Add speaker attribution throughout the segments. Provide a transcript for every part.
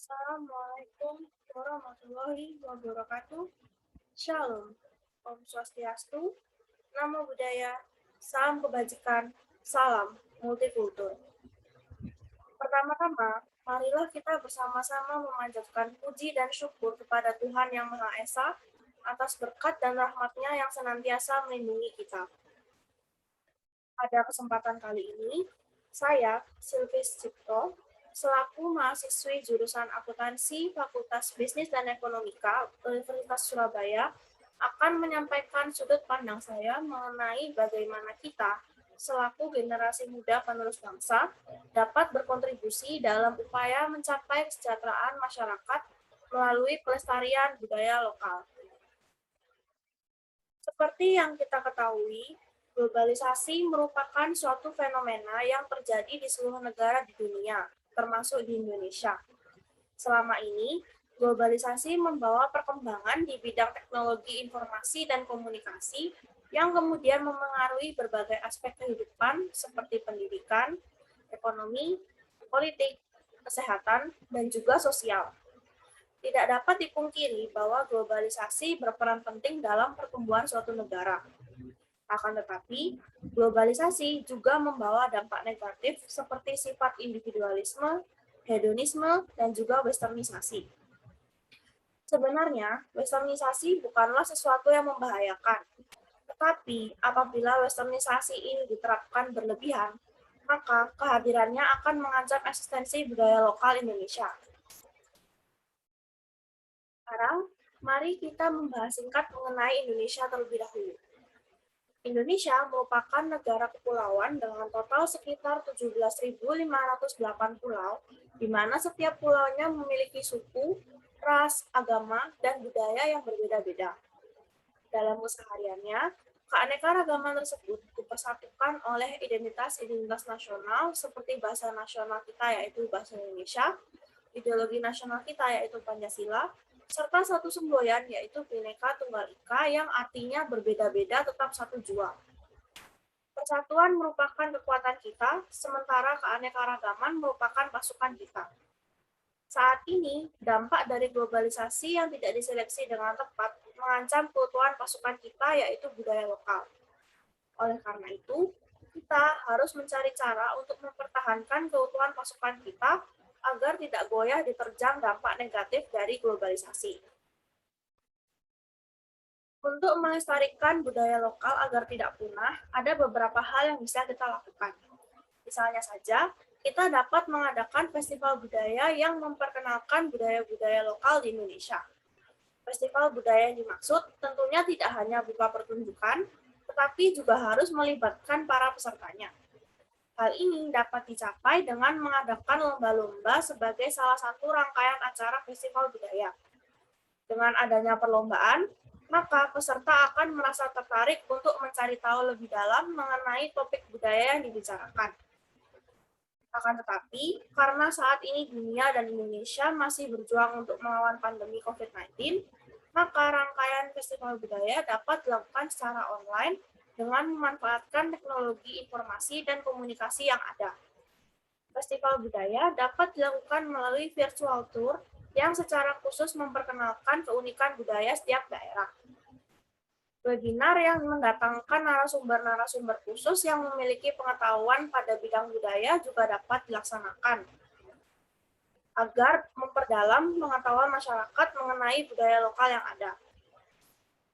Speaker 1: Assalamualaikum warahmatullahi wabarakatuh. Shalom. Om Swastiastu. Namo Buddhaya. Salam kebajikan. Salam multikultur. Pertama-tama, marilah kita bersama-sama memanjatkan puji dan syukur kepada Tuhan Yang Maha Esa atas berkat dan rahmat-Nya yang senantiasa melindungi kita. Pada kesempatan kali ini, saya, Silvis Cipto, selaku mahasiswi jurusan Akuntansi Fakultas Bisnis dan Ekonomika Universitas Surabaya, akan menyampaikan sudut pandang saya mengenai bagaimana kita, selaku generasi muda penerus bangsa, dapat berkontribusi dalam upaya mencapai kesejahteraan masyarakat melalui pelestarian budaya lokal. Seperti yang kita ketahui, globalisasi merupakan suatu fenomena yang terjadi di seluruh negara di dunia, termasuk di Indonesia. Selama ini, globalisasi membawa perkembangan di bidang teknologi informasi dan komunikasi yang kemudian memengaruhi berbagai aspek kehidupan seperti pendidikan, ekonomi, politik, kesehatan, dan juga sosial. Tidak dapat dipungkiri bahwa globalisasi berperan penting dalam pertumbuhan suatu negara. Akan tetapi, globalisasi juga membawa dampak negatif seperti sifat individualisme, hedonisme, dan juga westernisasi. Sebenarnya, westernisasi bukanlah sesuatu yang membahayakan, tetapi apabila westernisasi ini diterapkan berlebihan, maka kehadirannya akan mengancam eksistensi budaya lokal Indonesia. Sekarang, mari kita membahas singkat mengenai Indonesia terlebih dahulu. Indonesia merupakan negara kepulauan dengan total sekitar 17.508 pulau, di mana setiap pulaunya memiliki suku, ras, agama, dan budaya yang berbeda-beda. Dalam kesehariannya, keanekaragaman tersebut dipersatukan oleh identitas-identitas nasional seperti bahasa nasional kita yaitu bahasa Indonesia, ideologi nasional kita yaitu Pancasila, serta satu semboyan yaitu Bhinneka Tunggal Ika yang artinya berbeda-beda tetap satu jua. Persatuan merupakan kekuatan kita, sementara keanekaragaman merupakan pasukan kita. Saat ini, dampak dari globalisasi yang tidak diseleksi dengan tepat mengancam keutuhan pasukan kita yaitu budaya lokal. Oleh karena itu, kita harus mencari cara untuk mempertahankan keutuhan pasukan kita agar tidak goyah diterjang dampak negatif dari globalisasi. Untuk melestarikan budaya lokal agar tidak punah, ada beberapa hal yang bisa kita lakukan. Misalnya saja, kita dapat mengadakan festival budaya yang memperkenalkan budaya-budaya lokal di Indonesia. Festival budaya yang dimaksud tentunya tidak hanya berupa pertunjukan, tetapi juga harus melibatkan para pesertanya. Hal ini dapat dicapai dengan mengadakan lomba-lomba sebagai salah satu rangkaian acara festival budaya. Dengan adanya perlombaan, maka peserta akan merasa tertarik untuk mencari tahu lebih dalam mengenai topik budaya yang dibicarakan. Akan tetapi, karena saat ini dunia dan Indonesia masih berjuang untuk melawan pandemi COVID-19, maka rangkaian festival budaya dapat dilakukan secara online dengan memanfaatkan teknologi informasi dan komunikasi yang ada. Festival budaya dapat dilakukan melalui virtual tour yang secara khusus memperkenalkan keunikan budaya setiap daerah. Webinar yang mendatangkan narasumber-narasumber khusus yang memiliki pengetahuan pada bidang budaya juga dapat dilaksanakan agar memperdalam pengetahuan masyarakat mengenai budaya lokal yang ada.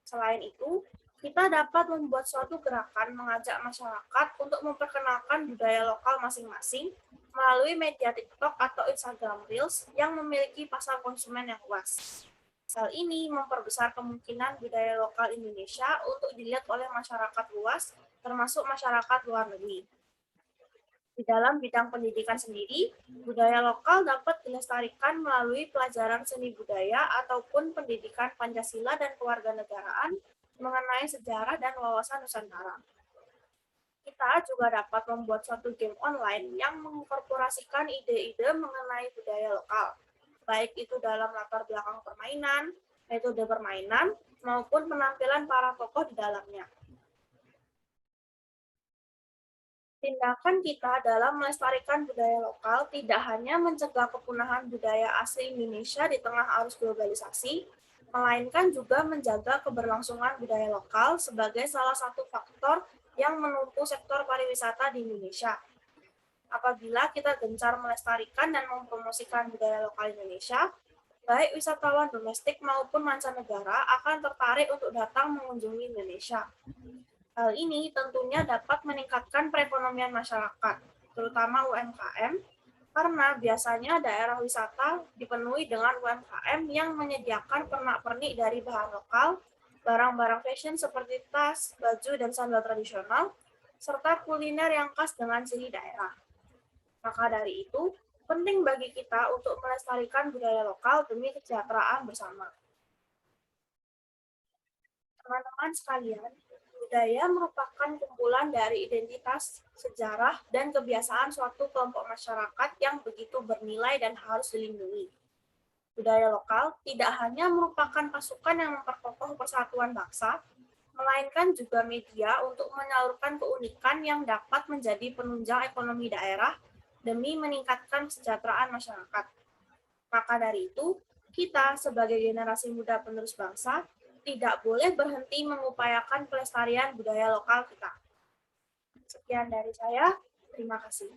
Speaker 1: Selain itu, kita dapat membuat suatu gerakan mengajak masyarakat untuk memperkenalkan budaya lokal masing-masing melalui media TikTok atau Instagram Reels yang memiliki pasar konsumen yang luas. Hal ini memperbesar kemungkinan budaya lokal Indonesia untuk dilihat oleh masyarakat luas, termasuk masyarakat luar negeri. Di dalam bidang pendidikan sendiri, budaya lokal dapat dilestarikan melalui pelajaran seni budaya ataupun pendidikan Pancasila dan kewarganegaraan mengenai sejarah dan wawasan Nusantara. Kita juga dapat membuat suatu game online yang menginkorporasikan ide-ide mengenai budaya lokal, baik itu dalam latar belakang permainan, metode permainan, maupun penampilan para tokoh di dalamnya. Tindakan kita dalam melestarikan budaya lokal tidak hanya mencegah kepunahan budaya asli Indonesia di tengah arus globalisasi, melainkan juga menjaga keberlangsungan budaya lokal sebagai salah satu faktor yang menumpu sektor pariwisata di Indonesia. Apabila kita gencar melestarikan dan mempromosikan budaya lokal Indonesia, baik wisatawan domestik maupun mancanegara akan tertarik untuk datang mengunjungi Indonesia. Hal ini tentunya dapat meningkatkan perekonomian masyarakat, terutama UMKM, karena biasanya daerah wisata dipenuhi dengan UMKM yang menyediakan pernak-pernik dari bahan lokal, barang-barang fashion seperti tas, baju, dan sandal tradisional, serta kuliner yang khas dengan ciri daerah. Maka dari itu, penting bagi kita untuk melestarikan budaya lokal demi kesejahteraan bersama. Teman-teman sekalian, budaya merupakan kumpulan dari identitas, sejarah, dan kebiasaan suatu kelompok masyarakat yang begitu bernilai dan harus dilindungi. Budaya lokal tidak hanya merupakan pasukan yang memperkokoh persatuan bangsa, melainkan juga media untuk menyalurkan keunikan yang dapat menjadi penunjang ekonomi daerah demi meningkatkan kesejahteraan masyarakat. Maka dari itu, kita sebagai generasi muda penerus bangsa tidak boleh berhenti mengupayakan pelestarian budaya lokal kita. Sekian dari saya, terima kasih.